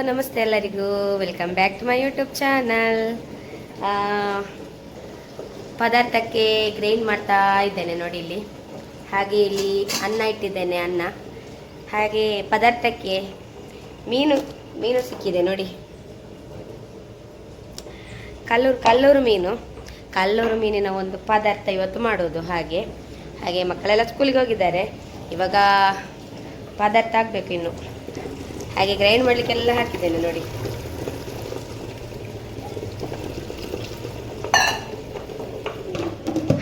ನಮಸ್ತೆ ಎಲ್ಲರಿಗೂ. Welcome back to my YouTube channel. ಪದಾರ್ಥಕ್ಕೆ ಗ್ರೈಂಡ್ ಮಾಡ್ತಾ ಇದ್ದೇನೆ ನೋಡಿ ಇಲ್ಲಿ. ಹಾಗೆ ಇಲ್ಲಿ ಅನ್ನ ಇಟ್ಟಿದ್ದೇನೆ, ಅನ್ನ. ಹಾಗೆ ಪದಾರ್ಥಕ್ಕೆ ಮೀನು ಸಿಕ್ಕಿದೆ ನೋಡಿ. ಕಲ್ಲೂರು ಮೀನಿನ ಒಂದು ಪದಾರ್ಥ ಇವತ್ತು ಮಾಡೋದು. ಹಾಗೆ ಮಕ್ಕಳೆಲ್ಲ ಸ್ಕೂಲಿಗೆ ಹೋಗಿದ್ದಾರೆ. ಇವಾಗ ಪದಾರ್ಥ ಆಗಬೇಕು ಇನ್ನು. ಹಾಗೆ ಗ್ರೈಂಡ್ ಮಾಡಲಿಕ್ಕೆಲ್ಲ ಹಾಕಿದ್ದೇನೆ ನೋಡಿ.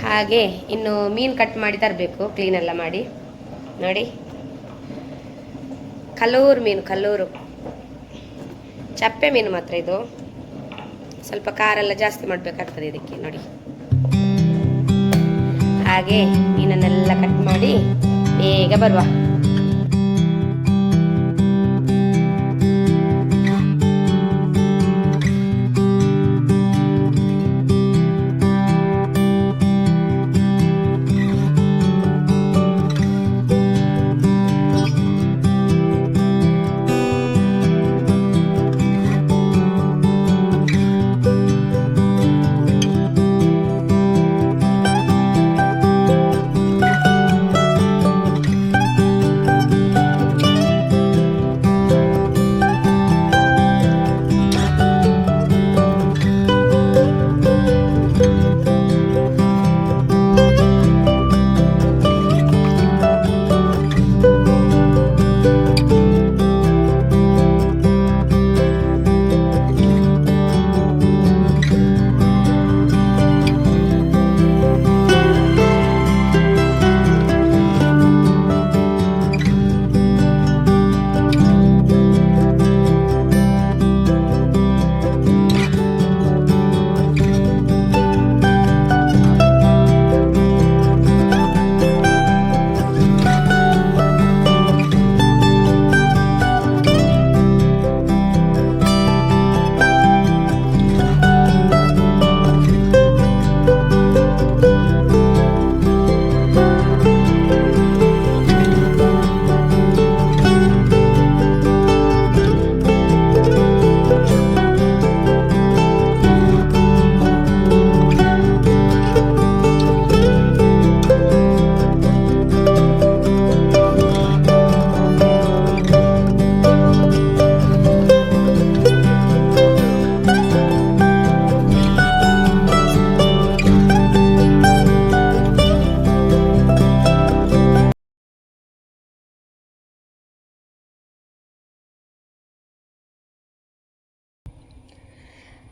ಹಾಗೆ ಇನ್ನು ಮೀನು ಕಟ್ ಮಾಡಿ ತರಬೇಕು, ಕ್ಲೀನೆಲ್ಲ ಮಾಡಿ ನೋಡಿ. ಕಲ್ಲೂರು ಚಪ್ಪೆ ಮೀನು ಮಾತ್ರ ಇದು. ಸ್ವಲ್ಪ ಖಾರೆಲ್ಲ ಜಾಸ್ತಿ ಮಾಡಬೇಕಾಗ್ತದೆ ಇದಕ್ಕೆ ನೋಡಿ. ಹಾಗೆ ಮೀನನ್ನೆಲ್ಲ ಕಟ್ ಮಾಡಿ ಬೇಗ ಬರುವ.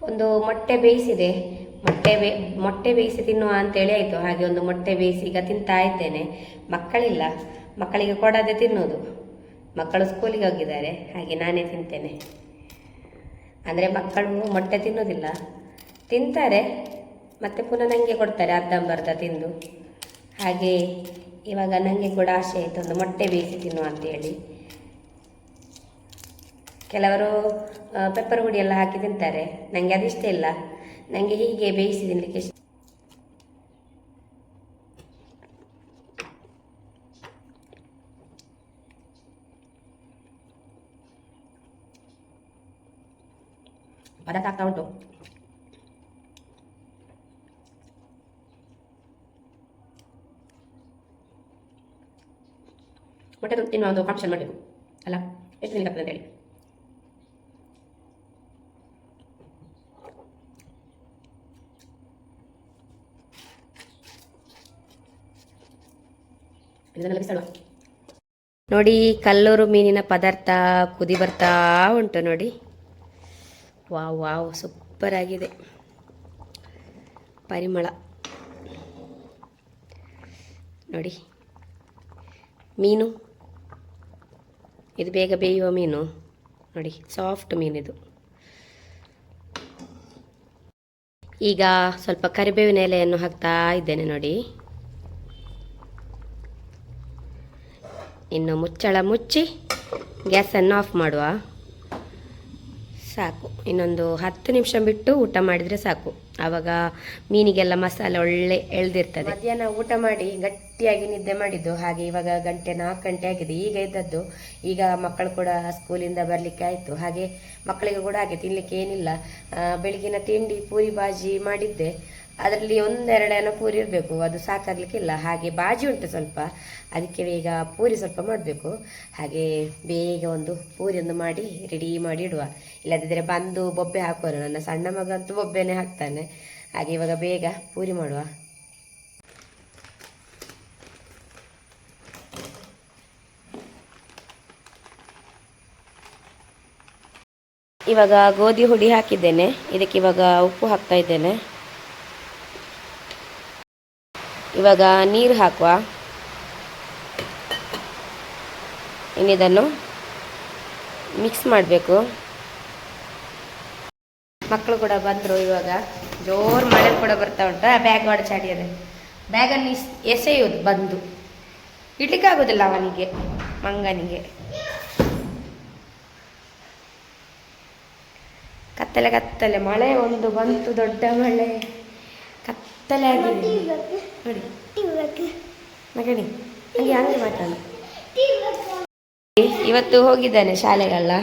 ಒಂದು ಮೊಟ್ಟೆ ಬೇಯಿಸಿದೆ. ಮೊಟ್ಟೆ ಬೇಯಿಸಿ ತಿನ್ನುವ ಅಂತೇಳಿ ಆಯಿತು. ಹಾಗೆ ಒಂದು ಮೊಟ್ಟೆ ಬೇಯಿಸಿ ಈಗ ತಿಂತಾ ಇದ್ದೇನೆ. ಮಕ್ಕಳಿಲ್ಲ, ಮಕ್ಕಳಿಗೆ ಕೊಡದೆ ತಿನ್ನೋದು. ಮಕ್ಕಳು ಸ್ಕೂಲಿಗೆ ಹೋಗಿದ್ದಾರೆ, ಹಾಗೆ ನಾನೇ ತಿಂತೇನೆ. ಅಂದರೆ ಮಕ್ಕಳು ಮೊಟ್ಟೆ ತಿನ್ನೋದಿಲ್ಲ, ತಿಂತಾರೆ ಮತ್ತು ಪುನಃ ನನಗೆ ಕೊಡ್ತಾರೆ ಅರ್ಧಂಬರ್ಧ ತಿಂದು. ಹಾಗೆ ಇವಾಗ ನನಗೆ ಕೂಡ ಆಸೆ ಆಯಿತು ಒಂದು ಮೊಟ್ಟೆ ಬೇಯಿಸಿ ತಿನ್ನುವ ಅಂತೇಳಿ. ಕೆಲವರು ಪೆಪ್ಪರ್ ಹುಡಿ ಎಲ್ಲ ಹಾಕಿ ತಿಂತಾರೆ, ನನಗೆ ಅದಿಷ್ಟ ಇಲ್ಲ. ನನಗೆ ಹೀಗೆ ಬೇಯಿಸಿ ತಿನ್ನಲಿಕ್ಕೆ ಇಷ್ಟ. ಪದಾರ್ಥ ಆಗ್ತಾ ಉಂಟು. ಮೊಟ್ಟೆ ತಿನ್ನುವ ಒಂದು ಕಾಂಪಿಟೇಷನ್ ಮಾಡಬೇಕು ಅಲ್ಲ, ಎಷ್ಟು ತಿನ್ನಲಿಕ್ಕೆ ಆಗ್ತದೆ ಅಂತೇಳಿ. ನೋಡಿ, ಕಲ್ಲೂರು ಮೀನಿನ ಪದಾರ್ಥ ಕುದಿ ಬರ್ತಾ ಉಂಟು ನೋಡಿ. ವಾವ್ ಸೂಪರ್ ಆಗಿದೆ ಪರಿಮಳ ನೋಡಿ. ಮೀನು ಇದು ಬೇಗ ಬೇಯುವ ಮೀನು ನೋಡಿ, ಸಾಫ್ಟ್ ಮೀನಿದು. ಈಗ ಸ್ವಲ್ಪ ಕರಿಬೇವಿನ ಎಲೆಯನ್ನು ಹಾಕ್ತಾ ಇದ್ದೇನೆ ನೋಡಿ. ಇನ್ನು ಮುಚ್ಚಳ ಮುಚ್ಚಿ ಗ್ಯಾಸನ್ನು ಆಫ್ ಮಾಡುವ. ಸಾಕು. ಇನ್ನೊಂದು 10 ನಿಮಿಷ ಬಿಟ್ಟು ಊಟ ಮಾಡಿದರೆ ಸಾಕು. ಆವಾಗ ಮೀನಿಗೆಲ್ಲ ಮಸಾಲೆ ಒಳ್ಳೆ ಎಳ್ದಿರ್ತದೆ. ಮಧ್ಯಾಹ್ನ ಊಟ ಮಾಡಿ ಗಟ್ಟಿಯಾಗಿ ನಿದ್ದೆ ಮಾಡಿದ್ದು. ಹಾಗೆ ಇವಾಗ 4 ಗಂಟೆ ಆಗಿದೆ, ಈಗ ಇದ್ದದ್ದು. ಈಗ ಮಕ್ಕಳು ಕೂಡ ಸ್ಕೂಲಿಂದ ಬರಲಿಕ್ಕೆ ಆಯಿತು. ಹಾಗೆ ಮಕ್ಕಳಿಗೆ ಕೂಡ ಹಾಗೆ ತಿನ್ನಲಿಕ್ಕೆ ಏನಿಲ್ಲ. ಬೆಳಗಿನ ತಿಂಡಿ ಪೂರಿ ಬಾಜಿ ಮಾಡಿದ್ದೆ, ಅದರಲ್ಲಿ 1-2 ಪೂರಿ ಇರಬೇಕು, ಅದು ಸಾಕಾಗಲಿಕ್ಕಿಲ್ಲ. ಹಾಗೆ ಬಾಜಿ ಉಂಟು ಸ್ವಲ್ಪ, ಅದಕ್ಕೆ ಈಗ ಪೂರಿ ಸ್ವಲ್ಪ ಮಾಡಬೇಕು. ಹಾಗೆ ಬೇಗ ಒಂದು ಪೂರಿ ಒಂದು ಮಾಡಿ ರೆಡಿ ಮಾಡಿ ಇಡುವ, ಇಲ್ಲದಿದ್ದರೆ ಬಂದು ಬೊಬ್ಬೆ ಹಾಕೋರು. ನನ್ನ ಸಣ್ಣ ಮಗ ಅಂತೂ ಬೊಬ್ಬೆನೇ ಹಾಕ್ತಾನೆ. ಹಾಗೆ ಇವಾಗ ಬೇಗ ಪೂರಿ ಮಾಡುವ. ಇವಾಗ ಗೋಧಿ ಹುಡಿ ಹಾಕಿದ್ದೇನೆ, ಇದಕ್ಕೆ ಇವಾಗ ಉಪ್ಪು ಹಾಕ್ತಾ ಇದ್ದೇನೆ. ಇವಾಗ ನೀರು ಹಾಕುವ. ಇನ್ನಿದನ್ನು ಮಿಕ್ಸ್ ಮಾಡಬೇಕು. ಮಕ್ಕಳು ಕೂಡ ಬಂದರು. ಇವಾಗ ಜೋರು ಮಳೆ ಕೂಡ ಬರ್ತಾ ಉಂಟು. ಬ್ಯಾಗ್ ಮಾಡಿ ಚಾಡಿಯದೆ, ಬ್ಯಾಗನ್ನು ಎಸೆಯುವುದು ಬಂದು, ಇಡ್ಲಿಕ್ಕಾಗೋದಿಲ್ಲ ಅವನಿಗೆ, ಮಂಗನಿಗೆ. ಕತ್ತಲೆ ಕತ್ತಲೆ ಮಳೆ ಒಂದು ಬಂತು, ದೊಡ್ಡ ಮಳೆ, ಕತ್ತಲೆ ಆಗಿದೆ ನೋಡಿ. ಮಗನಿ ಹಂಗೆ ಹಂಗೆ ಮಾತಾಡು. ಇವತ್ತು ಹೋಗಿದ್ದಾನೆ ಶಾಲೆಗಲ್ಲ.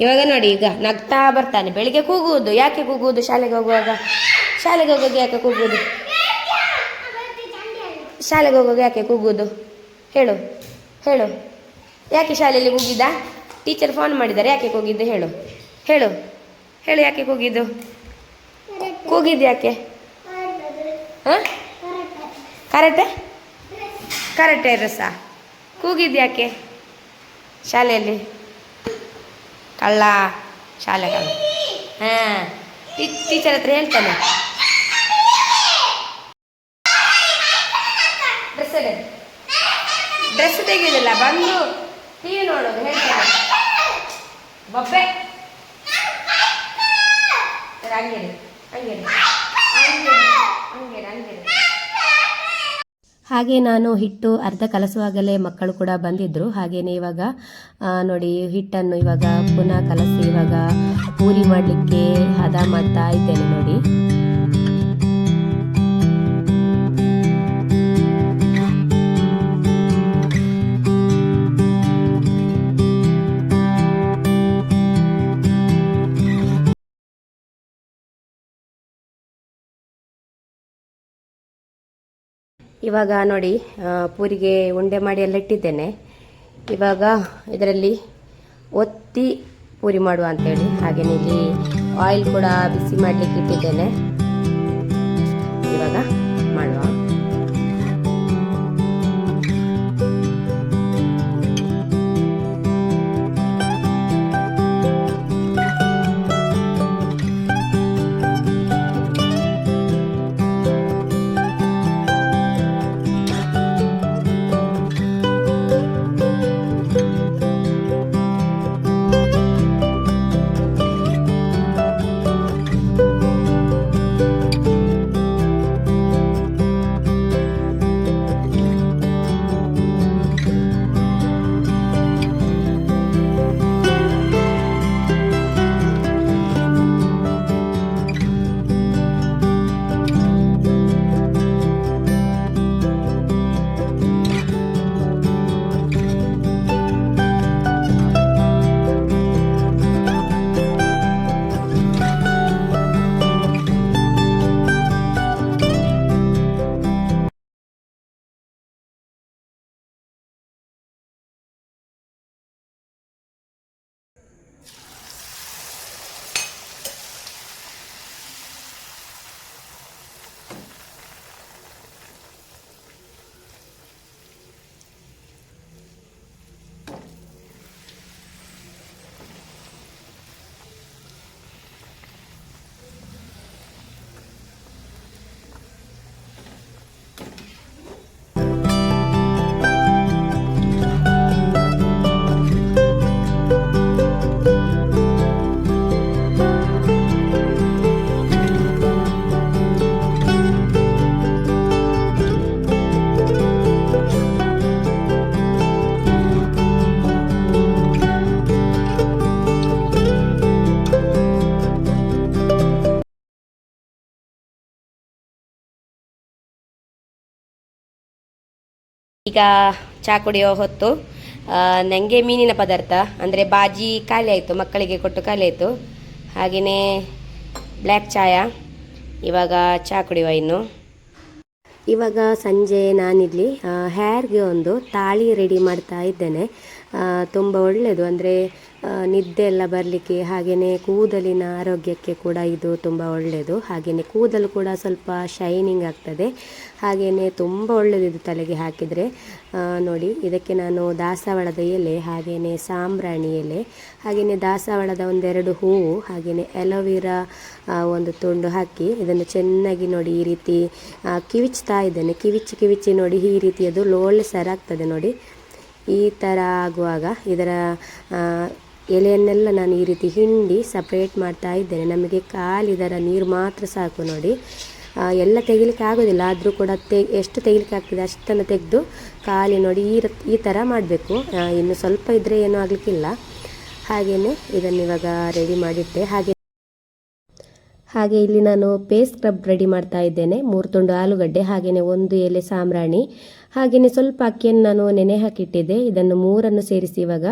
ಇವಾಗ ನೋಡಿ, ಈಗ ನಗ್ತಾ ಬರ್ತಾನೆ. ಬೆಳಿಗ್ಗೆ ಕೂಗುವುದು. ಯಾಕೆ ಕೂಗುವುದು? ಶಾಲೆಗೆ ಹೋಗುವಾಗ ಯಾಕೆ ಕೂಗುವುದು? ಶಾಲೆಗೆ ಹೋಗುವಾಗ ಯಾಕೆ ಕೂಗುವುದು? ಹೇಳು ಹೇಳು. ಯಾಕೆ ಶಾಲೆಯಲ್ಲಿ ಕೂಗಿದ್ದ? ಟೀಚರ್ ಫೋನ್ ಮಾಡಿದ್ದಾರೆ, ಯಾಕೆ ಕೂಗಿದ್ದು? ಹೇಳು ಹೇಳು ಹೇಳು. ಯಾಕೆ ಕೂಗಿದ್ದು? ಕೂಗಿದ್ದು ಯಾಕೆ? ಹಾಂ, ಕರೆಕ್ಟೇ ರಸ. ಕೂಗಿದ್ದು ಯಾಕೆ ಶಾಲೆಯಲ್ಲಿ? ಕಳ್ಳ, ಶಾಲೆ ಕಳ್ಳ. ಹಾಂ, ಟೀಚರ್ ಹತ್ರ ಹೇಳ್ತಾನೆ. ಡ್ರೆಸ್ ತೆಗೆಯೋದಿಲ್ಲ, ಬಂದು ಟಿವಿ ನೋಡೋದು. ಹೇಳ್ತಾನೆ ಬೊಬ್ಬೆ. ಹಂಗೇನೆ ಹಂಗೇನೆ ಹಂಗೇನೆ ಹಂಗೇನೆ. ಹಾಗೆ ನಾನು ಹಿಟ್ಟು ಅರ್ಧ ಕಲಸುವಾಗಲೇ ಮಕ್ಕಳು ಕೂಡ ಬಂದಿದ್ದರು. ಹಾಗೆಯೇ ಇವಾಗ ನೋಡಿ, ಹಿಟ್ಟನ್ನು ಇವಾಗ ಪುನಃ ಕಲಸಿ ಇವಾಗ ಪೂರಿ ಮಾಡಲಿಕ್ಕೆ ಹದ ಮಾಡ್ತಾ ಇದ್ದೇನೆ ನೋಡಿ. ಇವಾಗ ನೋಡಿ, ಪೂರಿಗೆ ಉಂಡೆ ಮಾಡಿ ಎಲ್ಲ ಇಟ್ಟಿದ್ದೇನೆ. ಇವಾಗ ಇದರಲ್ಲಿ ಒತ್ತಿ ಪೂರಿ ಮಾಡುವ ಅಂತೇಳಿ. ಹಾಗೆಯೇ ಇಲ್ಲಿ ಆಯಿಲ್ ಕೂಡ ಬಿಸಿ ಮಾಡಲಿಕ್ಕೆ ಇಟ್ಟಿದ್ದೇನೆ. ಇವಾಗ ಮಾಡುವ. ಈಗ ಚಹಾ ಕುಡಿಯೋ ಹೊತ್ತು. ನನಗೆ ಮೀನಿನ ಪದಾರ್ಥ ಅಂದರೆ ಬಾಜಿ ಖಾಲಿ ಆಯಿತು, ಮಕ್ಕಳಿಗೆ ಕೊಟ್ಟು ಖಾಲಿ ಆಯಿತು. ಹಾಗೆಯೇ ಬ್ಲ್ಯಾಕ್ ಚಾಯ. ಇವಾಗ ಚಹಾ ಕುಡಿಯುವ ಇನ್ನು. ಇವಾಗ ಸಂಜೆ ನಾನಿಲ್ಲಿ ಹೇರ್ಗೆ ಒಂದು ತಾಳಿ ರೆಡಿ ಮಾಡ್ತಾ ಇದ್ದೇನೆ. ತುಂಬ ಒಳ್ಳೆಯದು, ಅಂದರೆ ನಿದ್ದೆ ಎಲ್ಲ ಬರಲಿಕ್ಕೆ, ಹಾಗೆಯೇ ಕೂದಲಿನ ಆರೋಗ್ಯಕ್ಕೆ ಕೂಡ ಇದು ತುಂಬ ಒಳ್ಳೆಯದು. ಹಾಗೆಯೇ ಕೂದಲು ಕೂಡ ಸ್ವಲ್ಪ ಶೈನಿಂಗ್ ಆಗ್ತದೆ. ಹಾಗೆಯೇ ತುಂಬ ಒಳ್ಳೆಯದು ಇದು ತಲೆಗೆ ಹಾಕಿದರೆ. ನೋಡಿ, ಇದಕ್ಕೆ ನಾನು ದಾಸವಾಳದ ಎಲೆ, ಹಾಗೆಯೇ ಸಾಂಬ್ರಾಣಿ ಎಲೆ, ಹಾಗೆಯೇ ದಾಸವಾಳದ ಒಂದೆರಡು ಹೂವು, ಹಾಗೆಯೇ ಎಲೋವಿರಾ ಒಂದು ತುಂಡು ಹಾಕಿ ಇದನ್ನು ಚೆನ್ನಾಗಿ ನೋಡಿ ಈ ರೀತಿ ಕಿವಿಚ್ತಾ ಇದ್ದೇನೆ. ಕಿವಿಚ್ಚಿ ನೋಡಿ ಈ ರೀತಿ ಅದು ಲೋಳೆ ಸರಾಗ್ತದೆ ನೋಡಿ. ಈ ಥರ ಆಗುವಾಗ ಇದರ ಎಲೆಯನ್ನೆಲ್ಲ ನಾನು ಈ ರೀತಿ ಹಿಂಡಿ ಸಪ್ರೇಟ್ ಮಾಡ್ತಾ ಇದ್ದೇನೆ. ನಮಗೆ ಇದರ ನೀರು ಮಾತ್ರ ಸಾಕು ನೋಡಿ. ಎಲ್ಲ ತೆಗಿಲಿಕ್ಕೆ ಆಗೋದಿಲ್ಲ, ಆದರೂ ಕೂಡ ಎಷ್ಟು ತೆಗಿಲಿಕ್ಕೆ ಆಗ್ತದೆ ಅಷ್ಟನ್ನು ತೆಗೆದು ಖಾಲಿ ನೋಡಿ ಈ ಥರ ಮಾಡಬೇಕು. ಇನ್ನು ಸ್ವಲ್ಪ ಇದ್ದರೆ ಏನೂ ಆಗಲಿಕ್ಕಿಲ್ಲ. ಹಾಗೆಯೇ ಇದನ್ನು ಇವಾಗ ರೆಡಿ ಮಾಡಿಟ್ಟೆ. ಹಾಗೆ ಇಲ್ಲಿ ನಾನು ಪೇಸ್ಟ್ ಸ್ಕ್ರಬ್ ರೆಡಿ ಮಾಡ್ತಾ ಇದ್ದೇನೆ. 3 ತುಂಡು ಆಲೂಗಡ್ಡೆ, ಹಾಗೆಯೇ 1 ಎಲೆ ಸಾಂಬ್ರಾಣಿ, ಹಾಗೆಯೇ ಸ್ವಲ್ಪ ಅಕ್ಕಿಯನ್ನು ನಾನು ನೆನೆ ಹಾಕಿಟ್ಟಿದ್ದೆ. ಇದನ್ನು 3 ಸೇರಿಸಿ ಇವಾಗ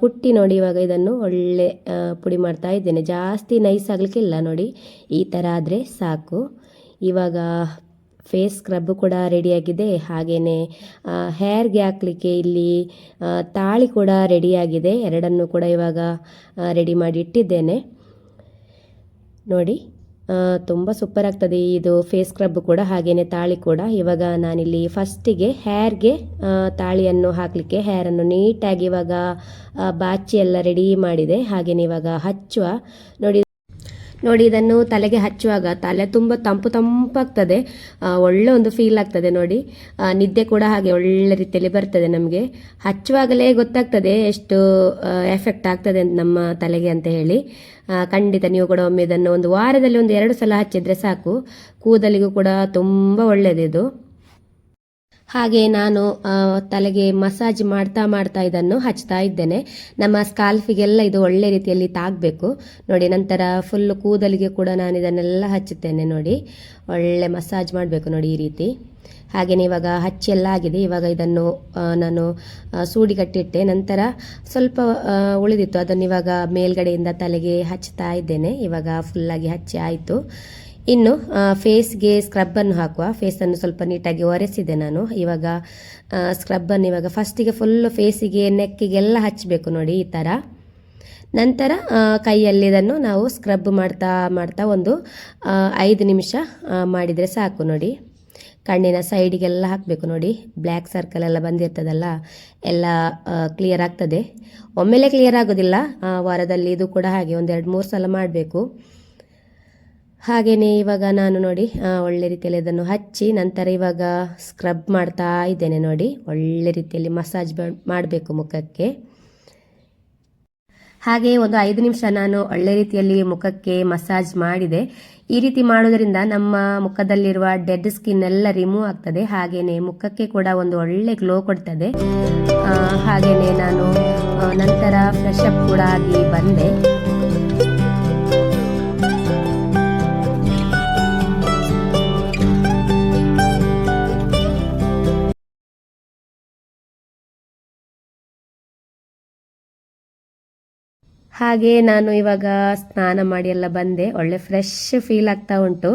ಕುಟ್ಟಿ ನೋಡಿ. ಇವಾಗ ಇದನ್ನು ಒಳ್ಳೆ ಪುಡಿ ಮಾಡ್ತಾ ಇದ್ದೇನೆ. ಜಾಸ್ತಿ ನೈಸ್ ಆಗಲಿಕ್ಕಿಲ್ಲ ನೋಡಿ, ಈ ಥರ ಆದರೆ ಸಾಕು. ಇವಾಗ ಫೇಸ್ ಸ್ಕ್ರಬ್ ಕೂಡ ರೆಡಿಯಾಗಿದೆ. ಹಾಗೆಯೇ ಹೇರ್ಗೆ ಹಾಕಲಿಕ್ಕೆ ಇಲ್ಲಿ ತಾಳಿ ಕೂಡ ರೆಡಿಯಾಗಿದೆ. ಎರಡನ್ನು ಕೂಡ ಇವಾಗ ರೆಡಿ ಮಾಡಿ ಇಟ್ಟಿದ್ದೇನೆ ನೋಡಿ. ತುಂಬ ಸೂಪರ್ ಆಗ್ತದೆ ಇದು ಫೇಸ್ ಸ್ಕ್ರಬ್ ಕೂಡ, ಹಾಗೆಯೇ ತಾಳಿ ಕೂಡ. ಇವಾಗ ನಾನಿಲ್ಲಿ ಫಸ್ಟಿಗೆ ಹೇರ್ಗೆ ತಾಳಿಯನ್ನು ಹಾಕಲಿಕ್ಕೆ ಹೇರನ್ನು ನೀಟಾಗಿ ಇವಾಗ ಬಾಚಿ ಎಲ್ಲ ರೆಡಿ ಮಾಡಿದೆ. ಹಾಗೆಯೇ ಇವಾಗ ಹಚ್ಚುವ ನೋಡಿ. ಇದನ್ನು ತಲೆಗೆ ಹಚ್ಚುವಾಗ ತಲೆ ತುಂಬ ತಂಪಾಗ್ತದೆ. ಒಳ್ಳೆ ಒಂದು ಫೀಲ್ ಆಗ್ತದೆ ನೋಡಿ. ನಿದ್ದೆ ಕೂಡ ಹಾಗೆ ಒಳ್ಳೆ ರೀತಿಯಲ್ಲಿ ಬರ್ತದೆ. ನಮಗೆ ಹಚ್ಚುವಾಗಲೇ ಗೊತ್ತಾಗ್ತದೆ ಎಷ್ಟು ಎಫೆಕ್ಟ್ ಆಗ್ತದೆ ನಮ್ಮ ತಲೆಗೆ ಅಂತ ಹೇಳಿ. ಖಂಡಿತ ನೀವು ಕೂಡ ಒಮ್ಮೆ ಇದನ್ನು ಒಂದು ವಾರದಲ್ಲಿ 1-2 ಸಲ ಹಚ್ಚಿದ್ರೆ ಸಾಕು. ಕೂದಲಿಗೂ ಕೂಡ ತುಂಬ ಒಳ್ಳೆಯದಿದು. ಹಾಗೆ ನಾನು ತಲೆಗೆ ಮಸಾಜ್ ಮಾಡ್ತಾ ಇದನ್ನು ಹಚ್ತಾ ಇದ್ದೇನೆ. ನಮ್ಮ ಸ್ಕಾಲ್ಫಿಗೆಲ್ಲ ಇದು ಒಳ್ಳೆ ರೀತಿಯಲ್ಲಿ ತಾಗಬೇಕು ನೋಡಿ. ನಂತರ ಫುಲ್ ಕೂದಲಿಗೆ ಕೂಡ ನಾನು ಇದನ್ನೆಲ್ಲ ಹಚ್ಚುತ್ತೇನೆ ನೋಡಿ. ಒಳ್ಳೆ ಮಸಾಜ್ ಮಾಡಬೇಕು ನೋಡಿ ಈ ರೀತಿ. ಹಾಗೆಯೇ ಇವಾಗ ಹಚ್ಚಿ ಎಲ್ಲ ಆಗಿದೆ. ಇವಾಗ ಇದನ್ನು ನಾನು ಸೂಡಿ ಕಟ್ಟಿಟ್ಟೆ. ನಂತರ ಸ್ವಲ್ಪ ಉಳಿದಿತ್ತು, ಅದನ್ನು ಇವಾಗ ಮೇಲ್ಗಡೆಯಿಂದ ತಲೆಗೆ ಹಚ್ತಾ ಇದ್ದೇನೆ. ಇವಾಗ ಫುಲ್ಲಾಗಿ ಹಚ್ಚಿ ಆಯಿತು. ಇನ್ನು ಫೇಸ್ಗೆ ಸ್ಕ್ರಬ್ಬನ್ನು ಹಾಕುವ. ಫೇಸನ್ನು ಸ್ವಲ್ಪ ನೀಟಾಗಿ ಒರೆಸಿದೆ ನಾನು. ಇವಾಗ ಸ್ಕ್ರಬ್ಬನ್ನು ಇವಾಗ ಫಸ್ಟಿಗೆ ಫುಲ್ಲು ಫೇಸಿಗೆ ನೆಕ್ಕಿಗೆಲ್ಲ ಹಚ್ಚಬೇಕು ನೋಡಿ ಈ ಥರ. ನಂತರ ಕೈಯಲ್ಲಿ ಇದನ್ನು ನಾವು ಸ್ಕ್ರಬ್ ಮಾಡ್ತಾ ಒಂದು 5 ನಿಮಿಷ ಮಾಡಿದರೆ ಸಾಕು ನೋಡಿ. ಕಣ್ಣಿನ ಸೈಡಿಗೆಲ್ಲ ಹಾಕಬೇಕು ನೋಡಿ. ಬ್ಲ್ಯಾಕ್ ಸರ್ಕಲ್ ಎಲ್ಲ ಬಂದಿರ್ತದಲ್ಲ, ಎಲ್ಲ ಕ್ಲಿಯರ್ ಆಗ್ತದೆ. ಒಮ್ಮೆಲೆ ಕ್ಲಿಯರ್ ಆಗೋದಿಲ್ಲ, ವಾರದಲ್ಲಿ ಇದು ಕೂಡ ಹಾಗೆ 1-2-3 ಸಲ ಮಾಡಬೇಕು. ಹಾಗೆಯೇ ಇವಾಗ ನಾನು ನೋಡಿ ಒಳ್ಳೆ ರೀತಿಯಲ್ಲಿ ಇದನ್ನು ಹಚ್ಚಿ ನಂತರ ಇವಾಗ ಸ್ಕ್ರಬ್ ಮಾಡ್ತಾ ಇದ್ದೇನೆ ನೋಡಿ. ಒಳ್ಳೆ ರೀತಿಯಲ್ಲಿ ಮಸಾಜ್ ಮಾಡಬೇಕು ಮುಖಕ್ಕೆ. ಹಾಗೆ ಒಂದು 5 ನಿಮಿಷ ನಾನು ಒಳ್ಳೆ ರೀತಿಯಲ್ಲಿ ಮುಖಕ್ಕೆ ಮಸಾಜ್ ಮಾಡಿದೆ. ಈ ರೀತಿ ಮಾಡೋದರಿಂದ ನಮ್ಮ ಮುಖದಲ್ಲಿರುವ ಡೆಡ್ ಸ್ಕಿನ್ ಎಲ್ಲ ರಿಮೂವ್ ಆಗ್ತದೆ. ಹಾಗೆಯೇ ಮುಖಕ್ಕೆ ಕೂಡ ಒಂದು ಒಳ್ಳೆ ಗ್ಲೋ ಕೊಡ್ತದೆ. ಹಾಗೆಯೇ ನಾನು ನಂತರ ಫ್ರೆಶ್ ಅಪ್ ಕೂಡ ಆಗಿ ಬಂದೆ. ಹಾಗೆ ನಾನು ಇವಾಗ ಸ್ನಾನ ಮಾಡಿ ಎಲ್ಲ ಬಂದೆ. ಒಳ್ಳೆ ಫ್ರೆಶ್ ಫೀಲ್ ಆಗ್ತಾ ಉಂಟು.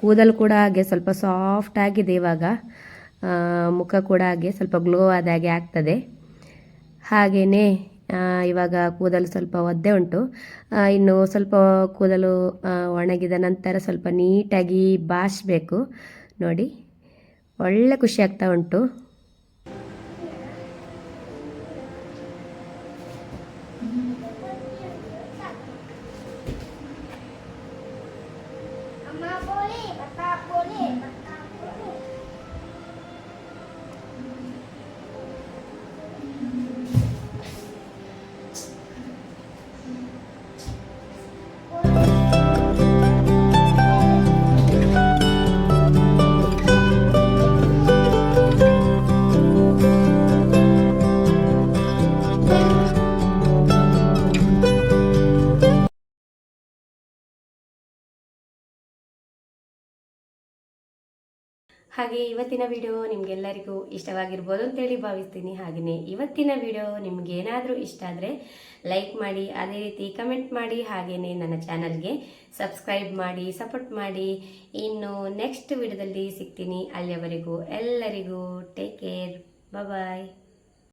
ಕೂದಲು ಕೂಡ ಹಾಗೆ ಸ್ವಲ್ಪ ಸಾಫ್ಟ್ ಆಗಿದೆ. ಇವಾಗ ಮುಖ ಕೂಡ ಹಾಗೆ ಸ್ವಲ್ಪ ಗ್ಲೋ ಆದ ಹಾಗೆ ಆಗ್ತದೆ. ಹಾಗೆಯೇ ಇವಾಗ ಕೂದಲು ಸ್ವಲ್ಪ ಒದ್ದೆ ಉಂಟು. ಇನ್ನು ಸ್ವಲ್ಪ ಕೂದಲು ಒಣಗಿದ ನಂತರ ಸ್ವಲ್ಪ ನೀಟಾಗಿ ಬಾಚಬೇಕು ನೋಡಿ. ಒಳ್ಳೆ ಖುಷಿ ಆಗ್ತಾ ಉಂಟು. ಹಾಗೆ ಇವತ್ತಿನ ವಿಡಿಯೋ ನಿಮಗೆಲ್ಲರಿಗೂ ಇಷ್ಟವಾಗಿರ್ಬೋದು ಅಂತೇಳಿ ಭಾವಿಸ್ತೀನಿ. ಹಾಗೆಯೇ ಇವತ್ತಿನ ವಿಡಿಯೋ ನಿಮ್ಗೆ ಏನಾದರೂ ಇಷ್ಟ ಆದರೆ ಲೈಕ್ ಮಾಡಿ, ಅದೇ ರೀತಿ ಕಮೆಂಟ್ ಮಾಡಿ, ಹಾಗೆಯೇ ನನ್ನ ಚಾನಲ್ಗೆ ಸಬ್ಸ್ಕ್ರೈಬ್ ಮಾಡಿ, ಸಪೋರ್ಟ್ ಮಾಡಿ. ಇನ್ನು ನೆಕ್ಸ್ಟ್ ವಿಡಿಯೋದಲ್ಲಿ ಸಿಗ್ತೀನಿ. ಅಲ್ಲಿಯವರೆಗೂ ಎಲ್ಲರಿಗೂ ಟೇಕ್ ಕೇರ್, ಬಾಯ್.